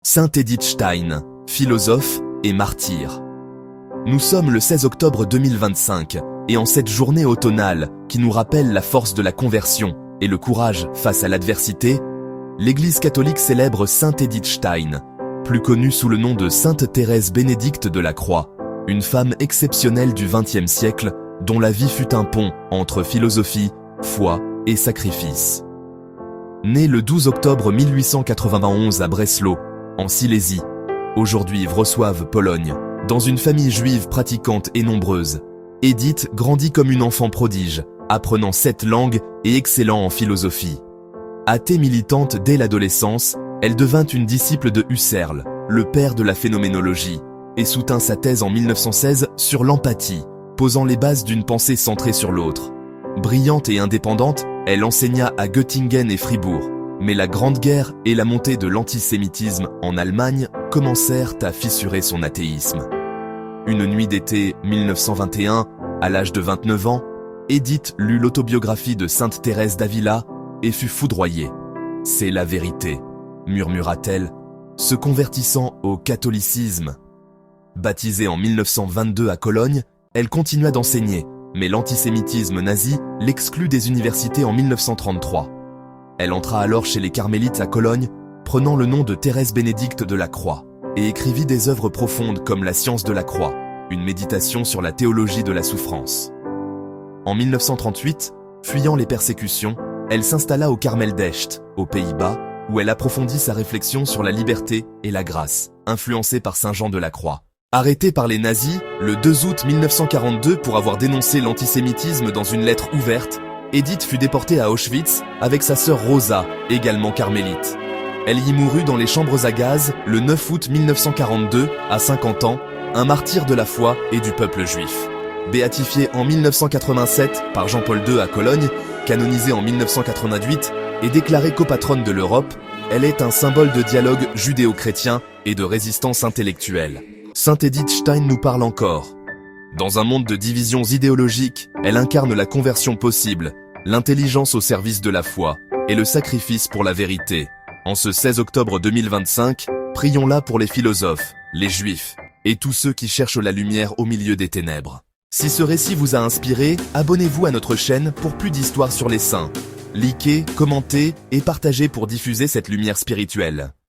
Sainte Edith Stein, philosophe et martyr. Nous sommes le 16 octobre 2025, et en cette journée automnale qui nous rappelle la force de la conversion et le courage face à l'adversité, l'Église catholique célèbre Sainte Edith Stein, plus connue sous le nom de Sainte Thérèse Bénédicte de la Croix, une femme exceptionnelle du XXe siècle dont la vie fut un pont entre philosophie, foi et sacrifice. Née le 12 octobre 1891 à Breslau, en Silésie, aujourd'hui Wrocław, Pologne, dans une famille juive pratiquante et nombreuse, Edith grandit comme une enfant prodige, apprenant 7 langues et excellant en philosophie. Athée militante dès l'adolescence, elle devint une disciple de Husserl, le père de la phénoménologie, et soutint sa thèse en 1916 sur l'empathie, posant les bases d'une pensée centrée sur l'autre. Brillante et indépendante, elle enseigna à Göttingen et Fribourg, mais la Grande Guerre et la montée de l'antisémitisme en Allemagne commencèrent à fissurer son athéisme. Une nuit d'été 1921, à l'âge de 29 ans, Edith lut l'autobiographie de Sainte Thérèse d'Avila et fut foudroyée. « C'est la vérité », murmura-t-elle, se convertissant au catholicisme. Baptisée en 1922 à Cologne, elle continua d'enseigner, mais l'antisémitisme nazi l'exclut des universités en 1933. Elle entra alors chez les Carmélites à Cologne, prenant le nom de Thérèse Bénédicte de la Croix, et écrivit des œuvres profondes comme La science de la croix, une méditation sur la théologie de la souffrance. En 1938, fuyant les persécutions, elle s'installa au Carmel d'Escht, aux Pays-Bas, où elle approfondit sa réflexion sur la liberté et la grâce, influencée par Saint Jean de la Croix. Arrêtée par les nazis, le 2 août 1942 pour avoir dénoncé l'antisémitisme dans une lettre ouverte, Edith fut déportée à Auschwitz avec sa sœur Rosa, également carmélite. Elle y mourut dans les chambres à gaz le 9 août 1942, à 50 ans, un martyr de la foi et du peuple juif. Béatifiée en 1987 par Jean-Paul II à Cologne, canonisée en 1988 et déclarée copatronne de l'Europe, elle est un symbole de dialogue judéo-chrétien et de résistance intellectuelle. Sainte Edith Stein nous parle encore. Dans un monde de divisions idéologiques, elle incarne la conversion possible, l'intelligence au service de la foi et le sacrifice pour la vérité. En ce 16 octobre 2025, prions-la pour les philosophes, les juifs et tous ceux qui cherchent la lumière au milieu des ténèbres. Si ce récit vous a inspiré, abonnez-vous à notre chaîne pour plus d'histoires sur les saints. Likez, commentez et partagez pour diffuser cette lumière spirituelle.